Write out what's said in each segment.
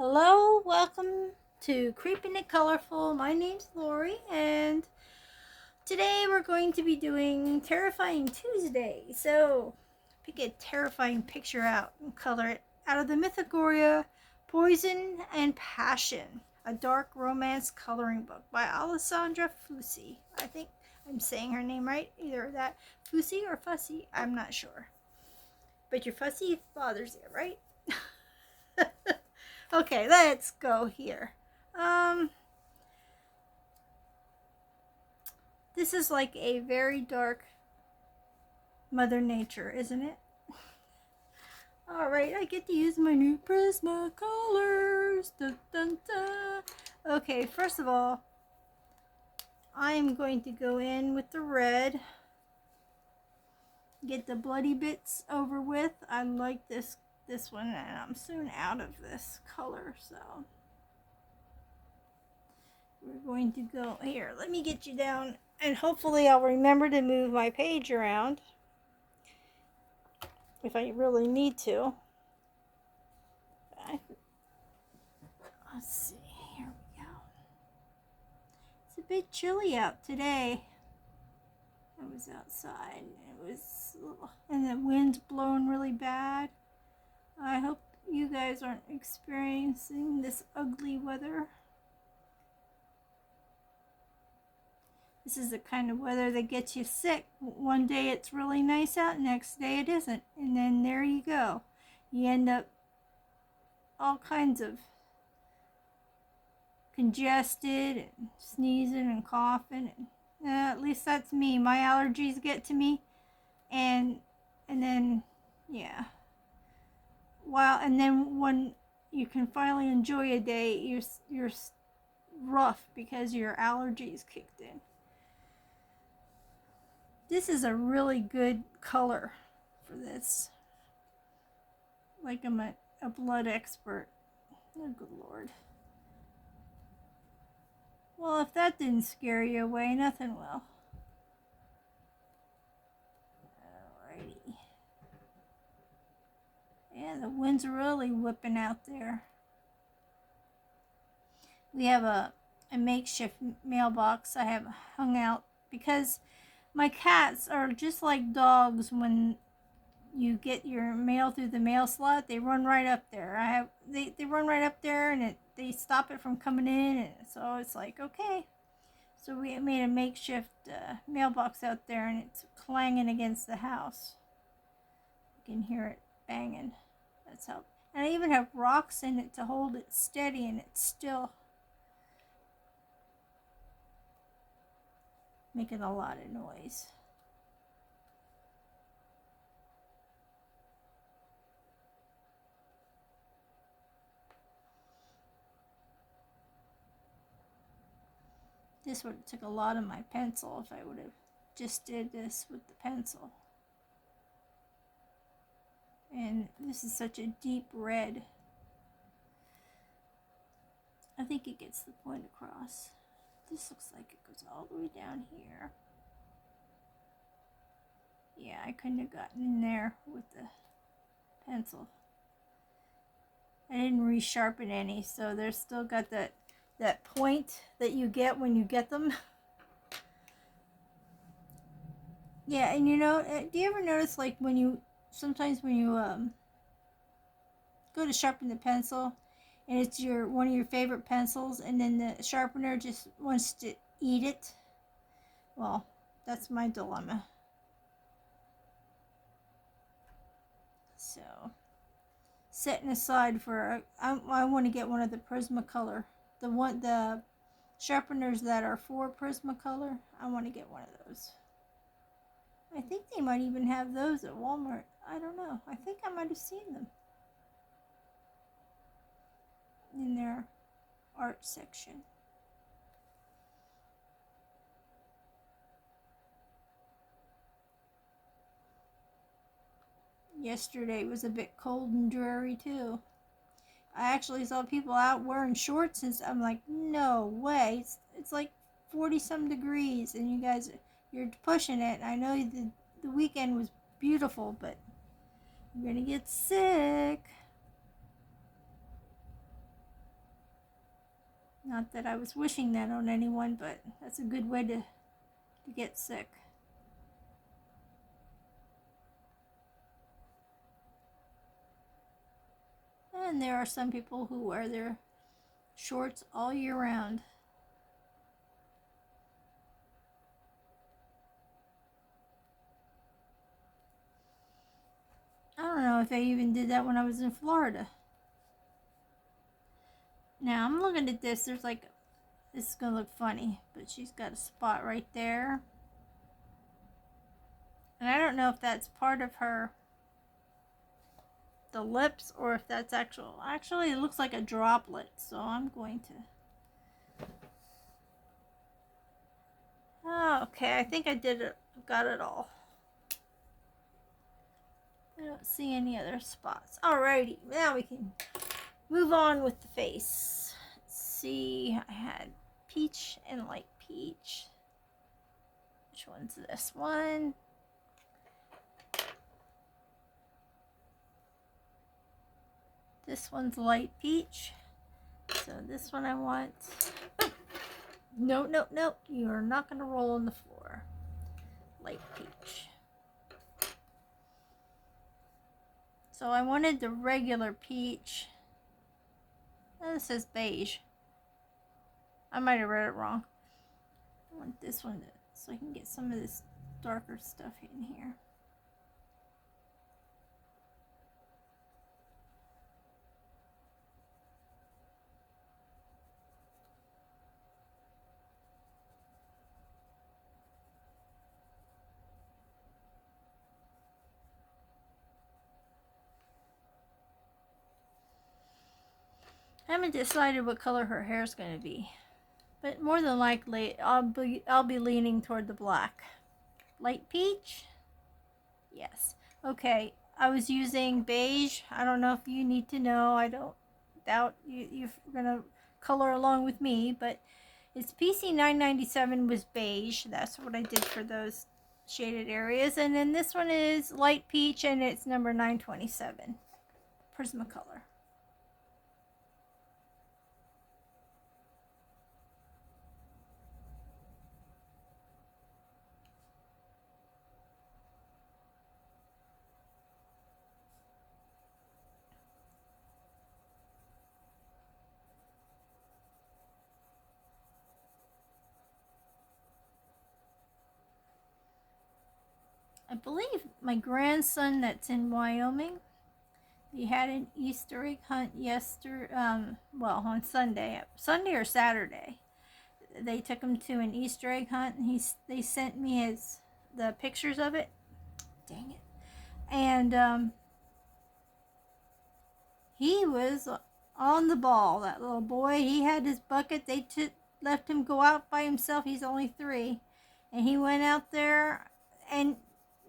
Hello, welcome to Creeping and Colorful. My name's Lori, and today we're going to be doing Terrifying Tuesday. So, pick a terrifying picture out and color it out of the Mythogoria Poison and Passion, a dark romance coloring book by Alessandra Fusi. I think I'm saying her name right, either that Fusi or Fussy, I'm not sure. But your fussy father's there, right? Okay, let's go here. This is like a very dark Mother Nature, isn't it? Alright, I get to use my new Prismacolors. Dun, dun, dun. Okay, first of all, I am going to go in with the red. Get the bloody bits over with. I like this one, and I'm soon out of this color, so we're going to go here. Let me get you down, and hopefully I'll remember to move my page around if I really need to. Let's see, here we go. It's a bit chilly out today. I was outside, and the wind's blowing really bad. I hope you guys aren't experiencing this ugly weather. This is the kind of weather that gets you sick. One day it's really nice out, next day it isn't. And then there you go. You end up all kinds of congested and sneezing and coughing. And, at least that's me. My allergies get to me. And then, yeah. And then when you can finally enjoy a day, you're rough because your allergies kicked in. This is a really good color for this. Like I'm a blood expert. Oh, good Lord. Well, if that didn't scare you away, nothing will. Alrighty. Yeah, the wind's really whipping out there. We have a makeshift mailbox I have hung out because my cats are just like dogs. When you get your mail through the mail slot, they run right up there. They run right up there, and they stop it from coming in, and so it's like, okay. So we made a makeshift mailbox out there, and it's clanging against the house. You can hear it banging. That's how. And I even have rocks in it to hold it steady, and it's still making a lot of noise. This would have took a lot of my pencil if I would have just did this with the pencil. And this is such a deep red. I think it gets the point across. This looks like it goes all the way down here. Yeah, I couldn't have gotten in there with the pencil. I didn't resharpen any, so there's still got that point that you get when you get them. Yeah, and do you ever notice, like, sometimes when you go to sharpen the pencil, and it's one of your favorite pencils, and then the sharpener just wants to eat it? Well, that's my dilemma. So, setting aside for, I want to get one of the Prismacolor. The sharpeners that are for Prismacolor, I want to get one of those. I think they might even have those at Walmart. I don't know. I think I might have seen them in their art section. Yesterday was a bit cold and dreary too. I actually saw people out wearing shorts, and I'm like, no way. It's like 40 some degrees, and you guys, you're pushing it. I know the weekend was beautiful, but you're gonna get sick. Not that I was wishing that on anyone, but that's a good way to get sick. And there are some people who wear their shorts all year round. I don't know if they even did that when I was in Florida. Now I'm looking at this. There's like, this is going to look funny, but she's got a spot right there. And I don't know if that's part of the lips or if that's actually it looks like a droplet. So I'm going to, okay, I think I did it. Got it all. I don't see any other spots. Alrighty, now we can move on with the face. Let's see, I had peach and light peach. Which one's this one? This one's light peach. So this one I want. No, no, no. You're not going to roll on the floor. Light peach. So I wanted the regular peach. Oh, it says beige. I might have read it wrong. I want this one so I can get some of this darker stuff in here. I haven't decided what color her hair is going to be, but more than likely I'll be leaning toward the black. Light peach? Yes. Okay, I was using beige. I don't know if you need to know. I don't doubt you're going to color along with me, but it's PC 997 was beige. That's what I did for those shaded areas. And then this one is light peach and it's number 927 Prismacolor. I believe my grandson that's in Wyoming, he had an Easter egg hunt on Sunday or Saturday. They took him to an Easter egg hunt, and they sent me the pictures of it. Dang it! And he was on the ball. That little boy, he had his bucket. They left him go out by himself. He's only 3, and he went out there and.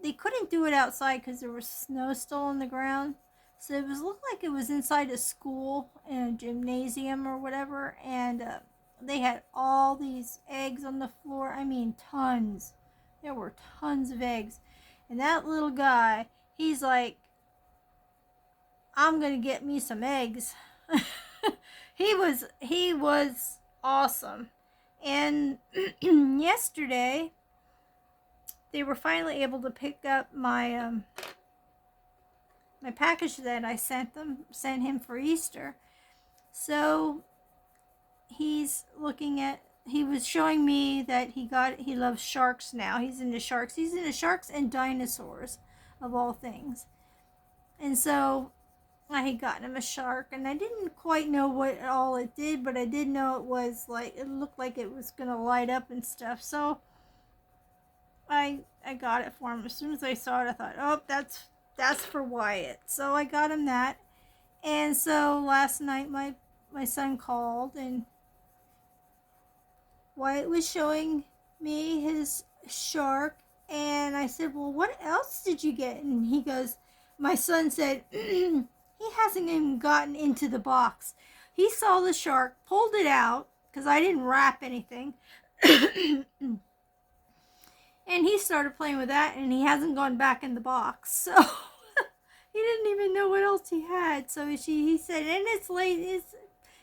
They couldn't do it outside because there was snow still on the ground. So it looked like it was inside a school in a gymnasium or whatever. And they had all these eggs on the floor. I mean, tons. There were tons of eggs. And that little guy, he's like, I'm going to get me some eggs. He was awesome. And yesterday, they were finally able to pick up my my package that I sent him for Easter. So he was showing me that he loves sharks now. He's into sharks. He's into sharks and dinosaurs, of all things. And so I had gotten him a shark, and I didn't quite know what all it did, but I did know it looked like it was gonna light up and stuff. So I got it for him. As soon as I saw it, I thought, oh, that's for Wyatt. So I got him that. And so last night my son called, and Wyatt was showing me his shark. And I said, well, what else did you get? And he goes, my son said, he hasn't even gotten into the box. He saw the shark, pulled it out, because I didn't wrap anything. And he started playing with that, and he hasn't gone back in the box. So he didn't even know what else he had. So he said, and it's late.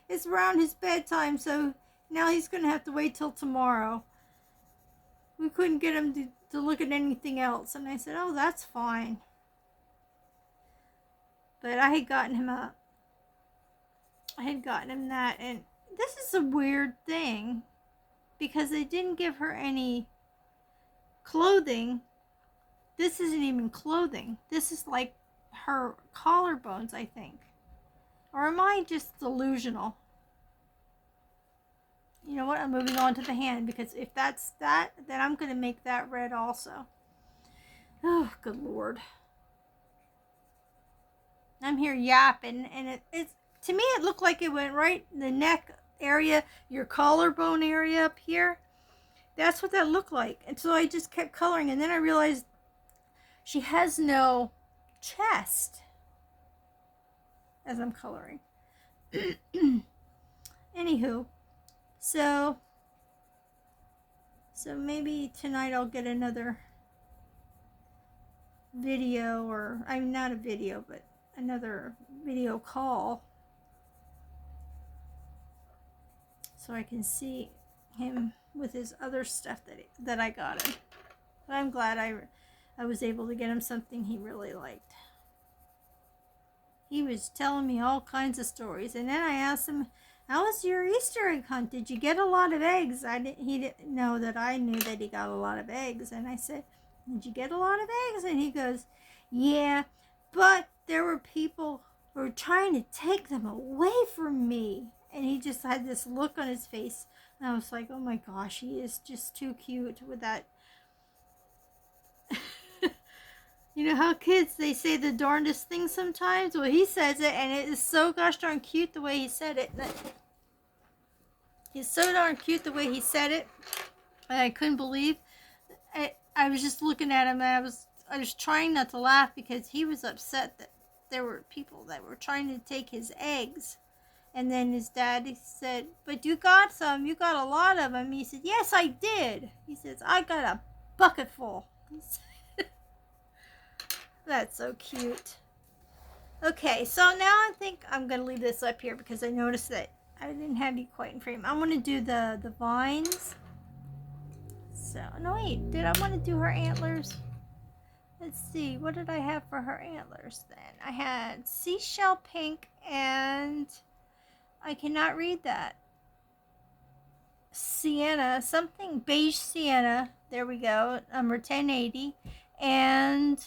It's around his bedtime, so Now he's going to have to wait till tomorrow. We couldn't get him to look at anything else. And I said, oh, that's fine. But I had gotten him that. And this is a weird thing, because they didn't give her any clothing. This isn't even clothing. This is like her collarbones, I think. Or am I just delusional? You know what? I'm moving on to the hand, because if that's that, then I'm going to make that red also. Oh, good Lord. I'm here yapping, and it's, to me, it looked like it went right in the neck area, your collarbone area up here. That's what that looked like. And so I just kept coloring, and then I realized she has no chest as I'm coloring. Anywho, so maybe tonight I'll get another video, or I mean, not a video, but another video call, so I can see him with his other stuff that I got him. But I'm glad I was able to get him something he really liked. He was telling me all kinds of stories, and then I asked him, how was your Easter egg hunt? Did you get a lot of eggs? He didn't know that I knew that he got a lot of eggs. And I said, did you get a lot of eggs? And he goes, yeah, but there were people who were trying to take them away from me. And he just had this look on his face. And I was like, oh my gosh, he is just too cute with that. You know how kids, they say the darndest things sometimes? Well, he says it, and it is so gosh darn cute the way he said it. He's so darn cute the way he said it. I couldn't believe. I was just looking at him, and I was trying not to laugh, because he was upset that there were people that were trying to take his eggs. And then his dad said, but you got some. You got a lot of them. He said, yes, I did. He says, I got a bucket full. That's so cute. Okay, so now I think I'm going to leave this up here, because I noticed that I didn't have you quite in frame. I want to do the vines. So, no wait, did I want to do her antlers? Let's see, what did I have for her antlers then? I had seashell pink, and I cannot read that. Sienna, something beige sienna. There we go, number 1080. And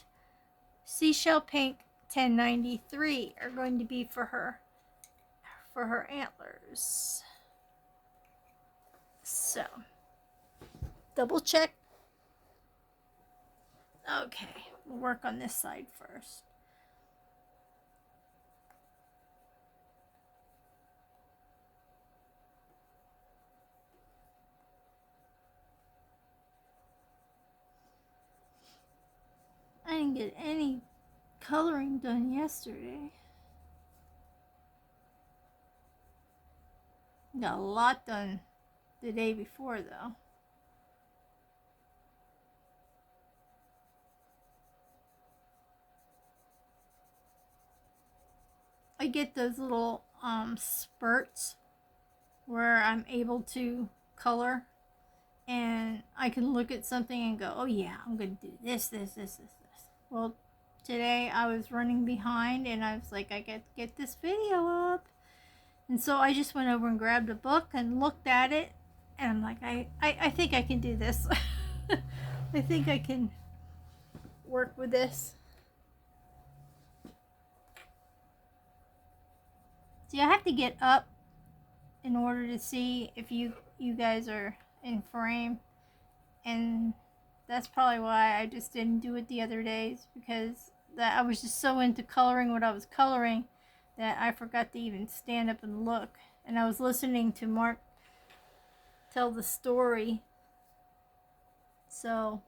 seashell pink 1093 are going to be for her antlers. So, double check. Okay, we'll work on this side first. I didn't get any coloring done yesterday. Got a lot done the day before, though. I get those little spurts where I'm able to color, and I can look at something and go, oh yeah, I'm going to do this. Well, today I was running behind, and I was like, I got to get this video up. And so I just went over and grabbed a book and looked at it, and I'm like, I think I can do this. I think I can work with this. See, I have to get up in order to see if you guys are in frame, and that's probably why I just didn't do it the other days, because that I was just so into coloring what I was coloring that I forgot to even stand up and look. And I was listening to Mark tell the story, so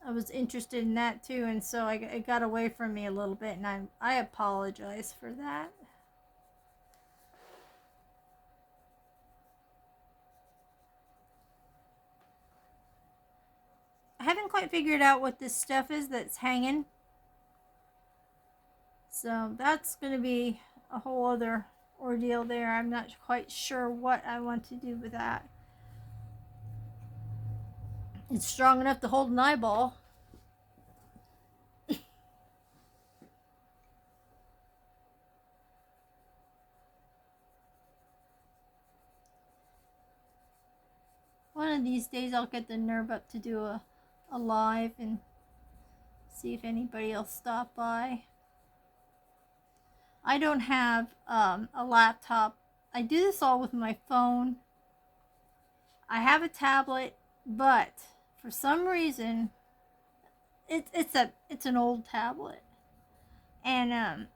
I was interested in that too, and so it got away from me a little bit, and I apologize for that. I haven't quite figured out what this stuff is that's hanging, so that's going to be a whole other ordeal there. I'm not quite sure what I want to do with that. It's strong enough to hold an eyeball. One of these days I'll get the nerve up to do a live and see if anybody will stop by. I don't have a laptop. I do this all with my phone. I have a tablet, but for some reason it's an old tablet, and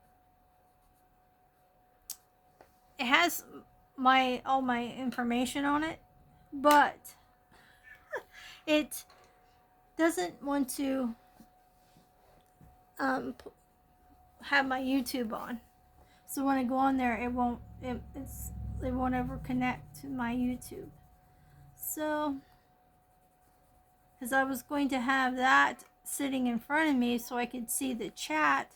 it has all my information on it, but it doesn't want to have my YouTube on. So when I go on there, it won't ever connect to my YouTube. So, because I was going to have that sitting in front of me so I could see the chat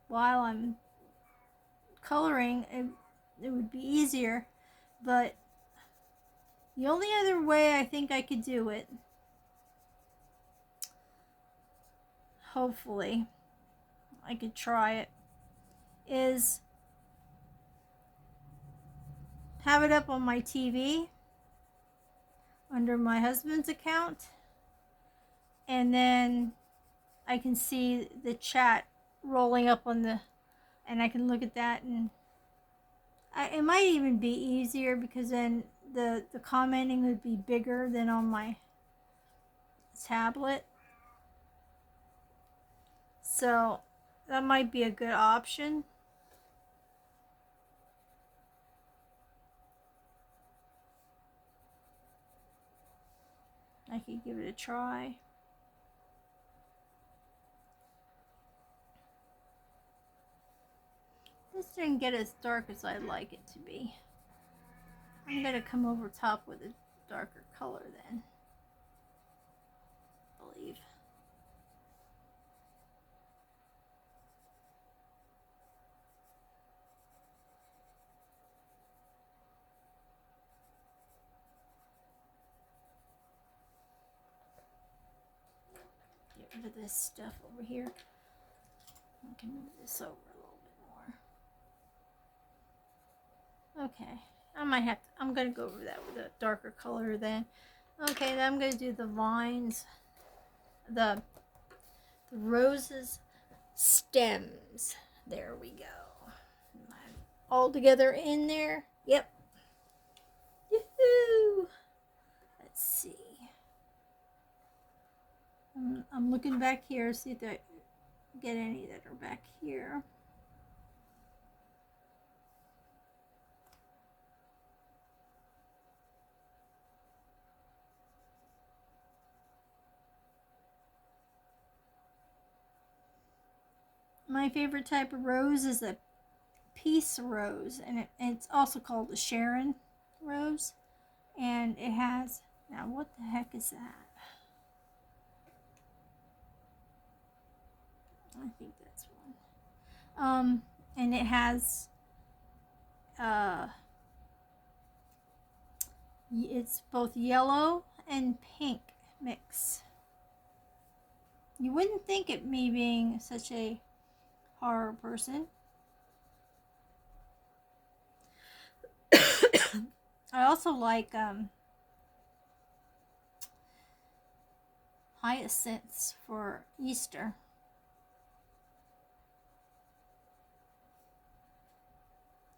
while I'm coloring, it would be easier. But the only other way I think I could do it, hopefully I could try it, is have it up on my TV under my husband's account, and then I can see the chat rolling up on and I can look at that, and it might even be easier because then the commenting would be bigger than on my tablet. So that might be a good option. I could give it a try. This didn't get as dark as I'd like it to be. I'm going to come over top with a darker color then, I believe. Get rid of this stuff over here. I can move this over a little bit more. Okay, I'm gonna go over that with a darker color then. Okay, then I'm gonna do the vines, the roses stems. There we go. All together in there. Yep. Yoo-hoo! Let's see. I'm looking back here, see if I get any that are back here. My favorite type of rose is a peace rose, and it's also called a Sharon rose, and it has, now what the heck is that? I think that's one. And it has it's both yellow and pink mix. You wouldn't think it, me being such a horror person. I also like hyacinths for Easter.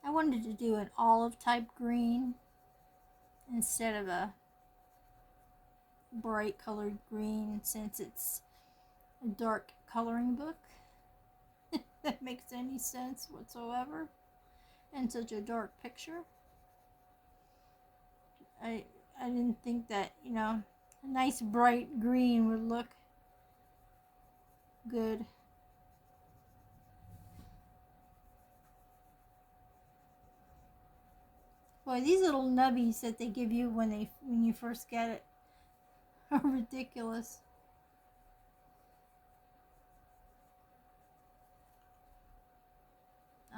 I wanted to do an olive type green instead of a bright colored green, since it's a dark coloring book. If that makes any sense whatsoever, and such a dark picture. I didn't think that, a nice bright green would look good. Boy, these little nubbies that they give you when you first get it are ridiculous.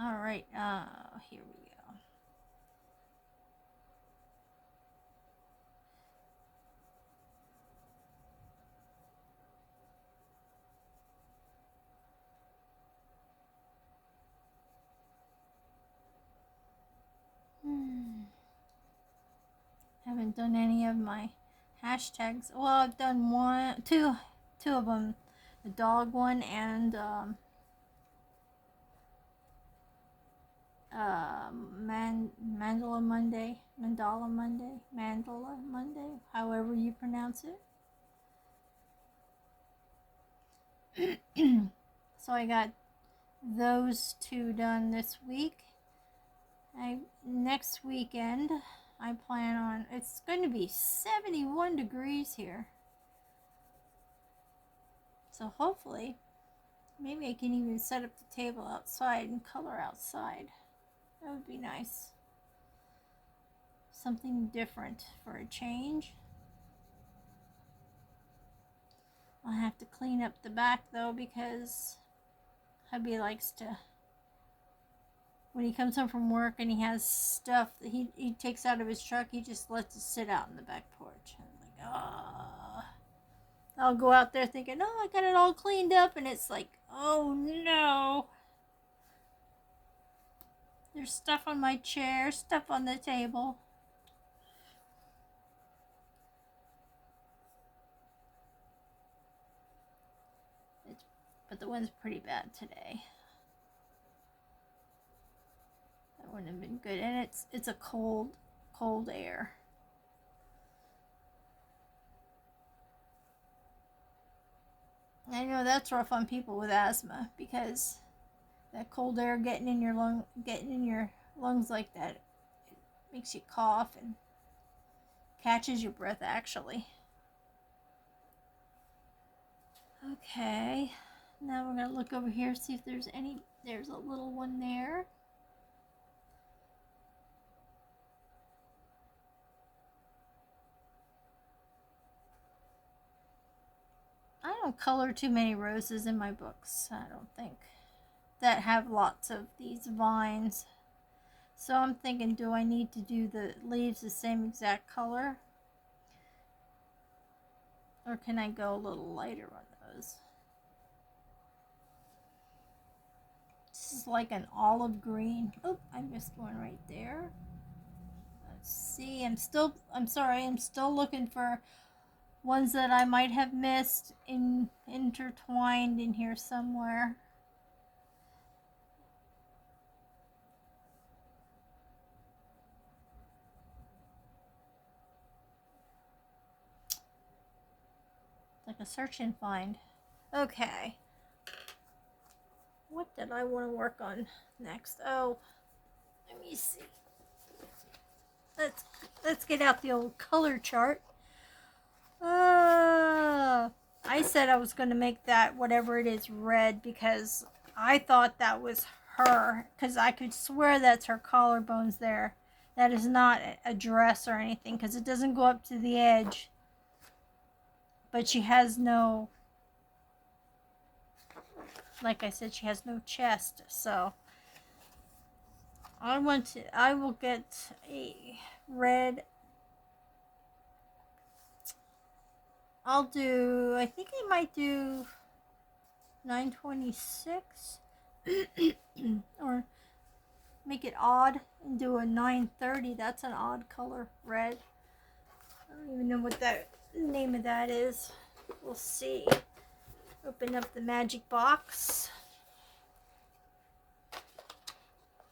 All right, here we go. Haven't done any of my hashtags. Well, I've done two of them, the dog one and Mandala Monday, however you pronounce it. So I got those two done this week. Next weekend, I plan on, it's going to be 71 degrees here. So hopefully, maybe I can even set up the table outside and color outside. That would be nice. Something different for a change. I'll have to clean up the back though, because hubby likes to, when he comes home from work and he has stuff that he takes out of his truck, he just lets it sit out in the back porch. And I'm like, ah. I'll go out there thinking, oh, I got it all cleaned up, and it's like, oh no. There's stuff on my chair, stuff on the table. But the wind's pretty bad today. That wouldn't have been good. And it's a cold air. I know that's rough on people with asthma, because that cold air getting in your lungs like that, it makes you cough and catches your breath actually. Okay, now we're gonna look over here, see if there's a little one there. I don't color too many roses in my books, I don't think, that have lots of these vines. So I'm thinking, do I need to do the leaves the same exact color? Or can I go a little lighter on those? This is like an olive green. Oh, I missed one right there. Let's see. I'm still looking for ones that I might have missed intertwined in here somewhere. Like a search and find. Okay. What did I want to work on next? Oh, let me see. Let's get out the old color chart. I said I was going to make that, whatever it is, red, because I thought that was her, because I could swear that's her collarbones there. That is not a dress or anything, because it doesn't go up to the edge. But she has no, like I said, she has no chest, so I will get a red. I think I might do 926 or make it odd and do a 930. That's an odd color, red. I don't even know what that name of that is. We'll see. Open up the magic box.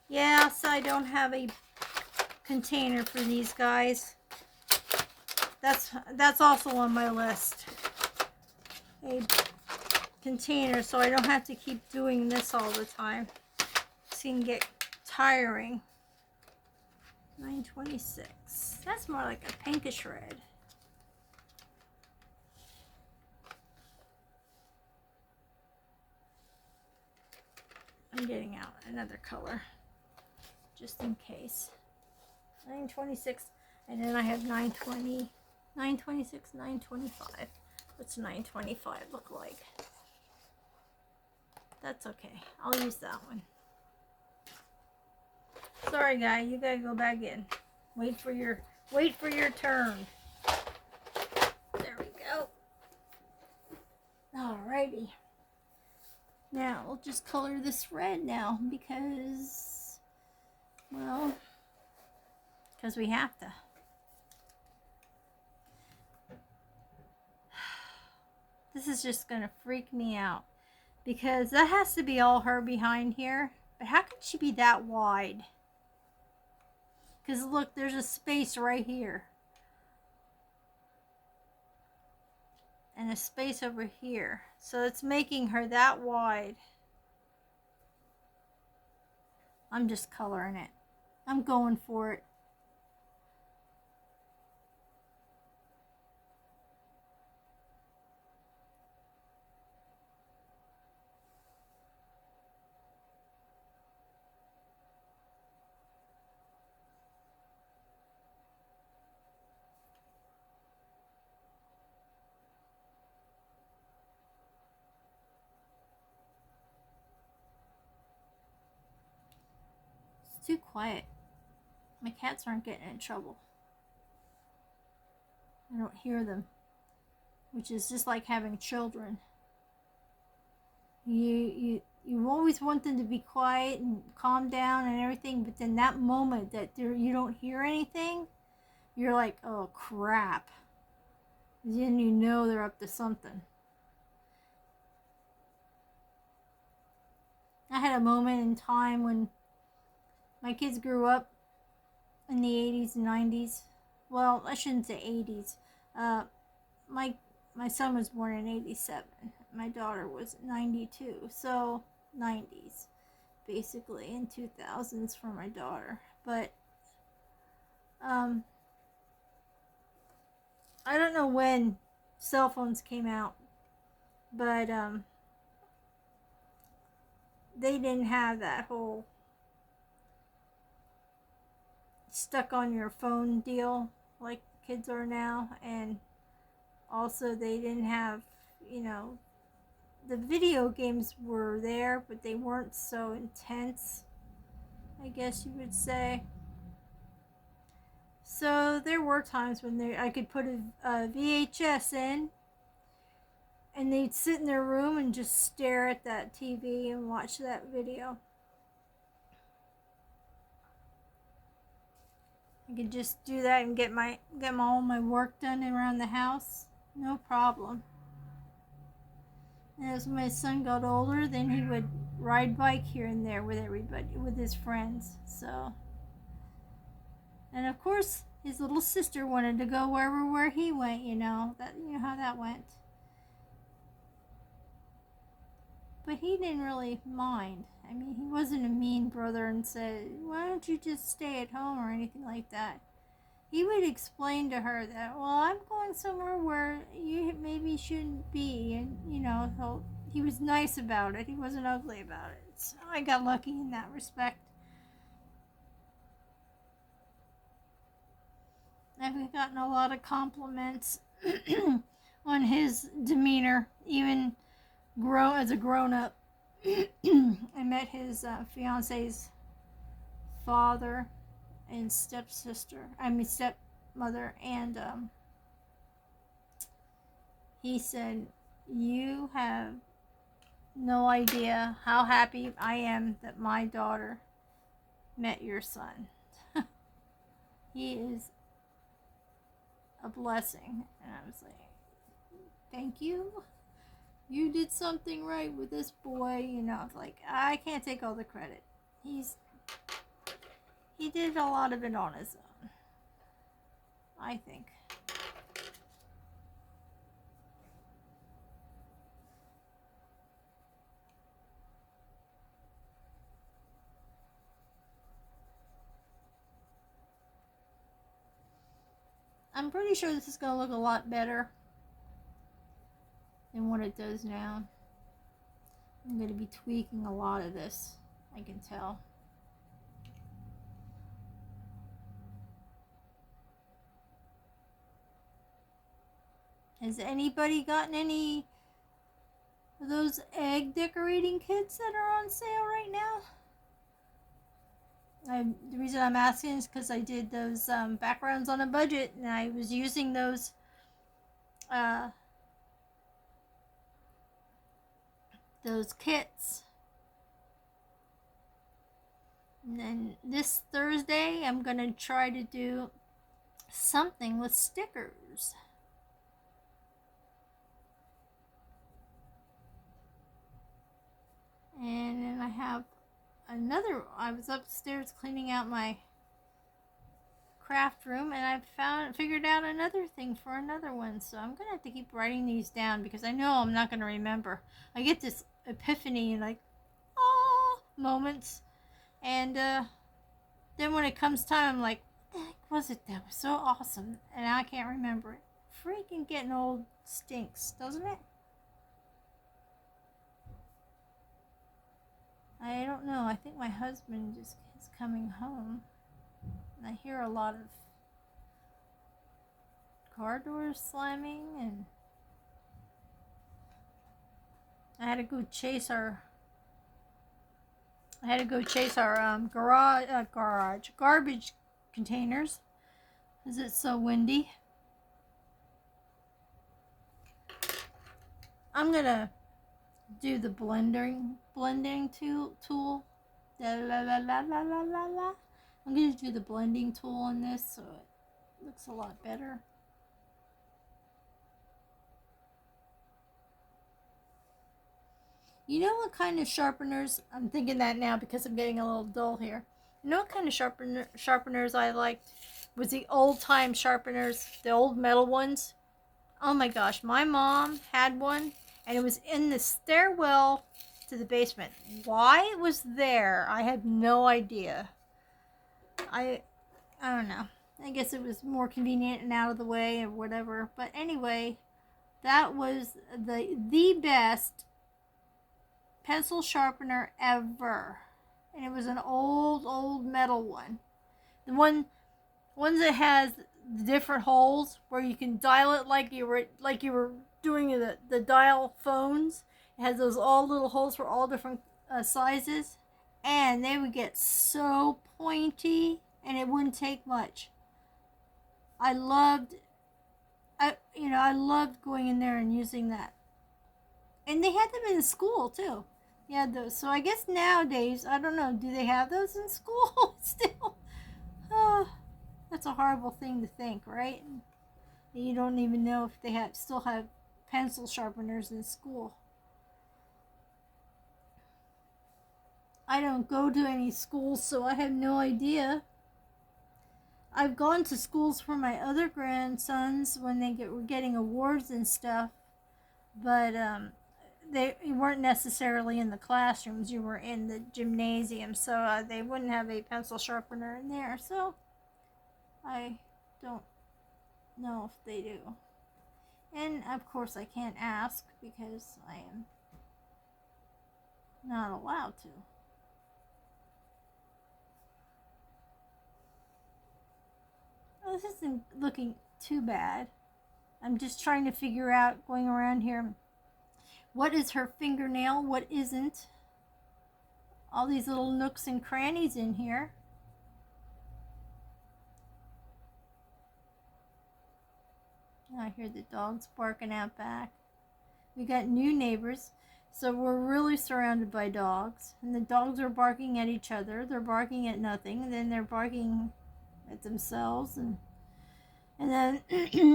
Yes, I don't have a container for these guys. That's also on my list. A container, so I don't have to keep doing this all the time. This can get tiring. 926. That's more like a pinkish red. I'm getting out another color just in case. 926, and then I have 920, 926, 925. What's 925 look like? That's okay. I'll use that one. Sorry, guy. You gotta go back in. Wait for your turn. There we go. Alrighty. Now we'll just color this red now because, well, because we have to. This is just gonna freak me out because that has to be all her behind here. But how could she be that wide? Because look, there's a space right here. And a space over here. So it's making her that wide. I'm just coloring it. I'm going for it. It's too quiet. My cats aren't getting in trouble. I don't hear them. Which is just like having children. You always want them to be quiet and calm down and everything, but then that moment that you don't hear anything, you're like, oh crap. Then you know they're up to something. I had a moment in time when my kids grew up in the 80s and 90s. Well, I shouldn't say 80s. My son was born in 87. My daughter was 92. So 90s, basically, in 2000s for my daughter. But I don't know when cell phones came out, but they didn't have that whole stuck on your phone deal like kids are now. And also they didn't have, the video games were there, but they weren't so intense, I guess you would say. So there were times when I could put a VHS in, and they'd sit in their room and just stare at that TV and watch that video. I could just do that and get all my work done around the house, no problem. And as my son got older, then he would ride bike here and there with everybody, with his friends. So, and of course, his little sister wanted to go where he went. You know how that went. But he didn't really mind. I mean, he wasn't a mean brother and said, why don't you just stay at home or anything like that. He would explain to her that, well, I'm going somewhere where you maybe shouldn't be. And, so he was nice about it. He wasn't ugly about it. So I got lucky in that respect. I've gotten a lot of compliments on his demeanor, even as a grown-up. I met his fiance's father and stepmother, and he said, you have no idea how happy I am that my daughter met your son. He is a blessing. And I was like, thank you. You did something right with this boy. Like, I can't take all the credit. He did a lot of it on his own, I think. I'm pretty sure this is going to look a lot better than what it does now. I'm going to be tweaking a lot of this, I can tell. Has anybody gotten any of those egg decorating kits that are on sale right now? The reason I'm asking is because I did those backgrounds on a budget, and I was using uh, those kits. And then this Thursday, I'm gonna try to do something with stickers. And then I have I was upstairs cleaning out my craft room, and I figured out another thing for another one. So I'm gonna have to keep writing these down because I know I'm not gonna remember. I get this epiphany, like, oh, moments, and then when it comes time, I'm like, what the heck was it that was so awesome? And I can't remember it. Freaking getting old stinks, doesn't it? I don't know. I think my husband just is coming home. And I hear a lot of car doors slamming, and I had to go chase our garbage containers because it's so windy. I'm gonna do the blending tool. La, la, la, la, la, la, la, la. I'm gonna do the blending tool on this so it looks a lot better. You know what kind of sharpeners? I'm thinking that now because I'm getting a little dull here. You know what kind of sharpeners I liked? Was the old time sharpeners, the old metal ones. Oh my gosh, my mom had one, and it was in the stairwell to the basement. Why it was there, I have no idea. I don't know. I guess it was more convenient and out of the way or whatever. But anyway, that was the best pencil sharpener ever. And it was an old metal one. The ones that has the different holes where you can dial it like you were doing the dial phones. It has those all little holes for all different sizes, and they would get so pointy, and it wouldn't take much. I loved going in there and using that. And they had them in school too. Yeah, those. So I guess nowadays, I don't know, do they have those in school still? Oh, that's a horrible thing to think, right? You don't even know if they still have pencil sharpeners in school. I don't go to any schools, so I have no idea. I've gone to schools for my other grandsons when were getting awards and stuff, but they weren't necessarily in the classrooms. You were in the gymnasium, so they wouldn't have a pencil sharpener in there. So I don't know if they do. And of course, I can't ask because I am not allowed to. Well, this isn't looking too bad. I'm just trying to figure out, going around here, what is her fingernail, what isn't. All these little nooks and crannies in here. I hear the dogs barking out back. We got new neighbors, so we're really surrounded by dogs. And the dogs are barking at each other. They're barking at nothing, and then they're barking at themselves, and then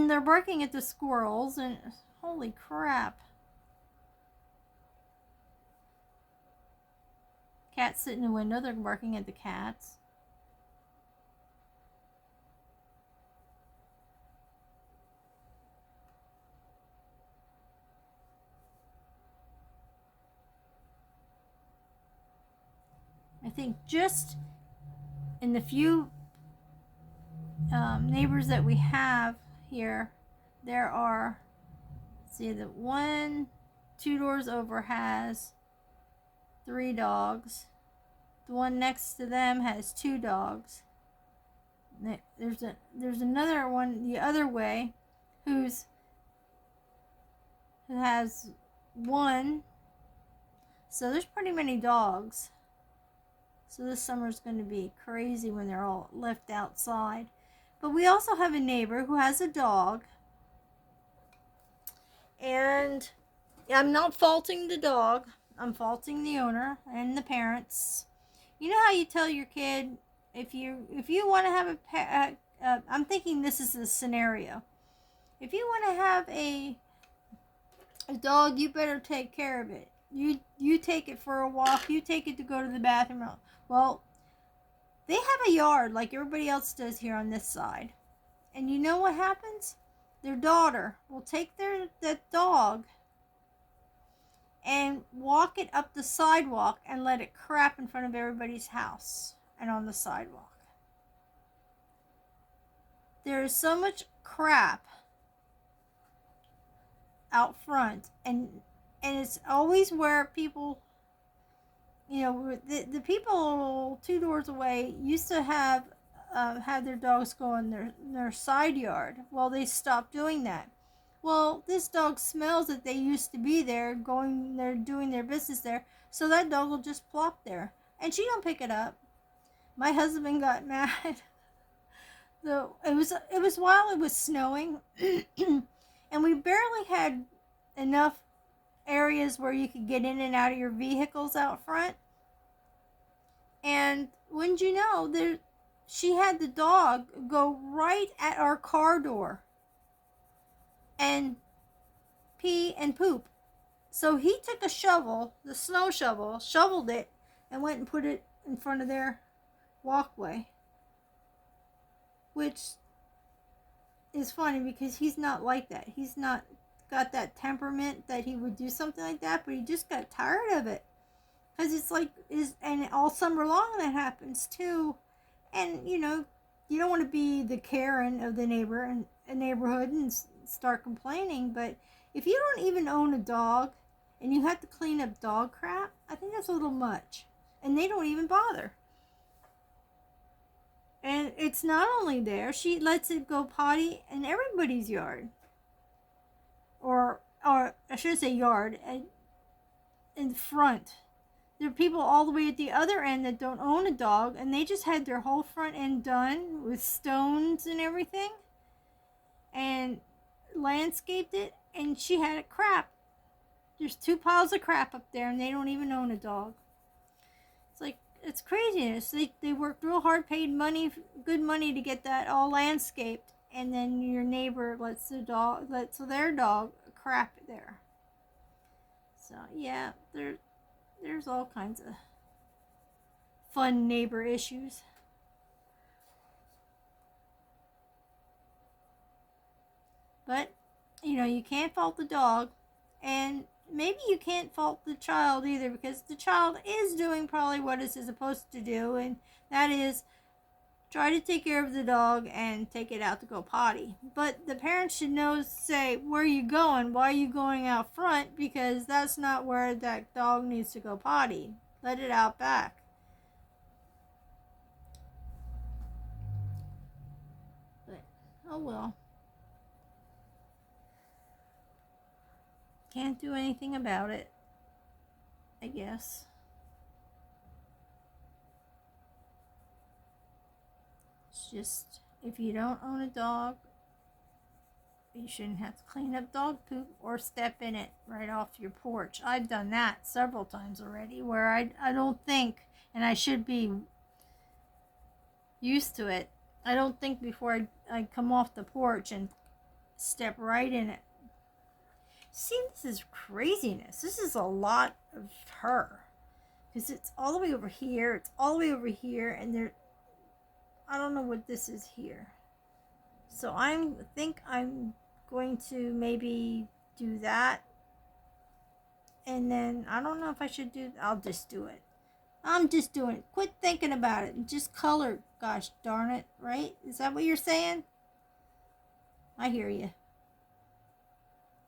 they're barking at the squirrels, and holy crap. Cats sit in the window, they're barking at the cats. I think just in the few neighbors that we have here, there are, see, the two doors over has 3 dogs. The one next to them has 2 dogs. There's another one the other way who has 1. So there's pretty many dogs. So this summer is going to be crazy when they're all left outside. But we also have a neighbor who has a dog. And I'm not faulting the dog. I'm faulting the owner and the parents. You know how you tell your kid if you want to have a pet, I'm thinking this is a scenario. If you want to have a dog, you better take care of it. You take it for a walk. You take it to go to the bathroom. Well, they have a yard like everybody else does here on this side. And you know what happens? Their daughter will take that dog and walk it up the sidewalk and let it crap in front of everybody's house and on the sidewalk. There is so much crap out front, and it's always where people, the people 2 doors away used to have their dogs go in their side yard. Well, they stopped doing that. Well, this dog smells that they used to be there, going there, doing their business there, so that dog will just plop there, and she don't pick it up. My husband got mad. So it was while it was snowing, and we barely had enough areas where you could get in and out of your vehicles out front. And wouldn't you know, she had the dog go right at our car door and pee and poop. So he took a shovel, the snow shovel, shoveled it, and went and put it in front of their walkway. Which is funny because he's not like that. He's not got that temperament that he would do something like that, but he just got tired of it. Because it's like, and all summer long that happens too. And, you don't want to be the Karen of the neighborhood and start complaining, but if you don't even own a dog and you have to clean up dog crap, I think that's a little much. And they don't even bother. And it's not only there, she lets it go potty in everybody's yard. Or I shouldn't say yard, in front. There are people all the way at the other end that don't own a dog, and they just had their whole front end done with stones and everything. And landscaped it, and she had it crap. There's 2 piles of crap up there, and they don't even own a dog. It's like, it's craziness. They worked real hard, paid good money to get that all landscaped, and then your neighbor lets their dog crap there. So yeah, there's all kinds of fun neighbor issues. But you can't fault the dog, and maybe you can't fault the child either, because the child is doing probably what it's supposed to do, and that is try to take care of the dog and take it out to go potty. But the parents should say, where are you going? Why are you going out front? Because that's not where that dog needs to go potty. Let it out back. But, oh well. Can't do anything about it, I guess. It's just, if you don't own a dog, you shouldn't have to clean up dog poop or step in it right off your porch. I've done that several times already, where I don't think, and I should be used to it, I don't think before I come off the porch and step right in it. See, this is craziness. This is a lot of her. Because it's all the way over here. It's all the way over here. And I don't know what this is here. So I think I'm going to maybe do that. And then I don't know if I should I'll just do it. I'm just doing it. Quit thinking about it. And just color. Gosh darn it. Right? Is that what you're saying? I hear you.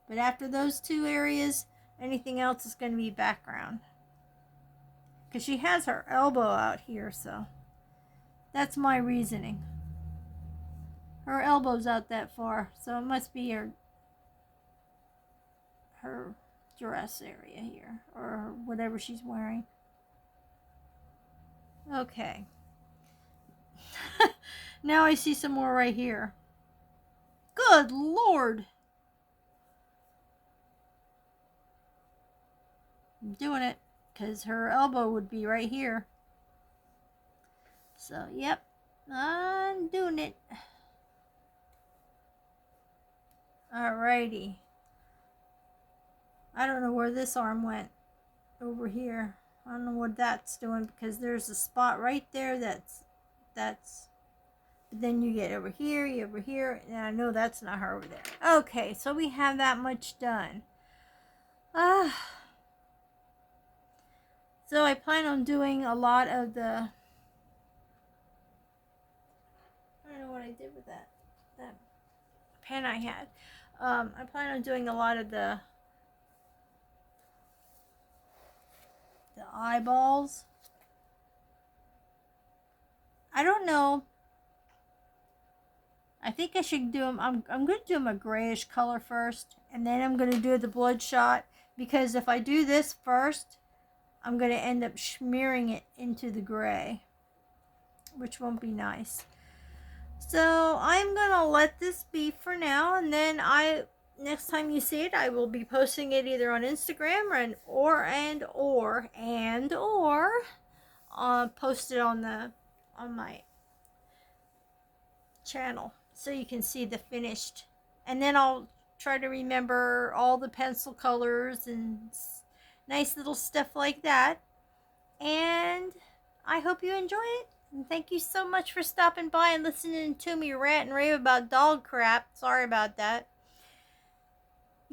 But after those 2 areas, anything else is going to be background. Because she has her elbow out here, so that's my reasoning. Her elbow's out that far, so it must be her dress area here, or whatever she's wearing. Okay. Now I see some more right here. Good Lord. I'm doing it because her elbow would be right here. So, yep. I'm doing it. Alrighty. I don't know where this arm went. Over here. I don't know what that's doing because there's a spot right there that's but then you get over here, and I know that's not her over there. Okay, so we have that much done. So I plan on doing a lot of the I don't know what I did with that pen I had. I plan on doing a lot of the eyeballs. I don't know. I think I should do them. I'm going to do them a grayish color first, and then I'm going to do the bloodshot, because if I do this first, I'm going to end up smearing it into the gray, which won't be nice. So I'm going to let this be for now, and then next time you see it, I will be posting it either on Instagram or post it on my channel, so you can see the finished. And then I'll try to remember all the pencil colors and nice little stuff like that. And I hope you enjoy it. And thank you so much for stopping by and listening to me rant and rave about dog crap. Sorry about that.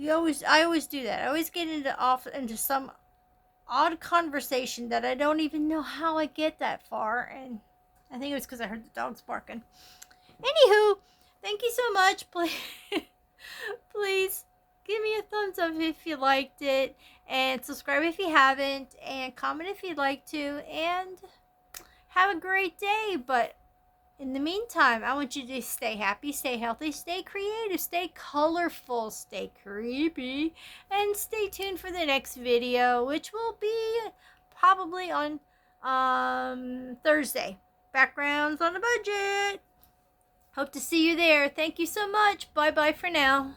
I always do that. I always get into some odd conversation that I don't even know how I get that far. And I think it was because I heard the dogs barking. Anywho, thank you so much. Please give me a thumbs up if you liked it, and subscribe if you haven't, and comment if you'd like to, and have a great day. But in the meantime, I want you to stay happy, stay healthy, stay creative, stay colorful, stay creepy, and stay tuned for the next video, which will be probably on Thursday. Backgrounds on a budget. Hope to see you there. Thank you so much. Bye-bye for now.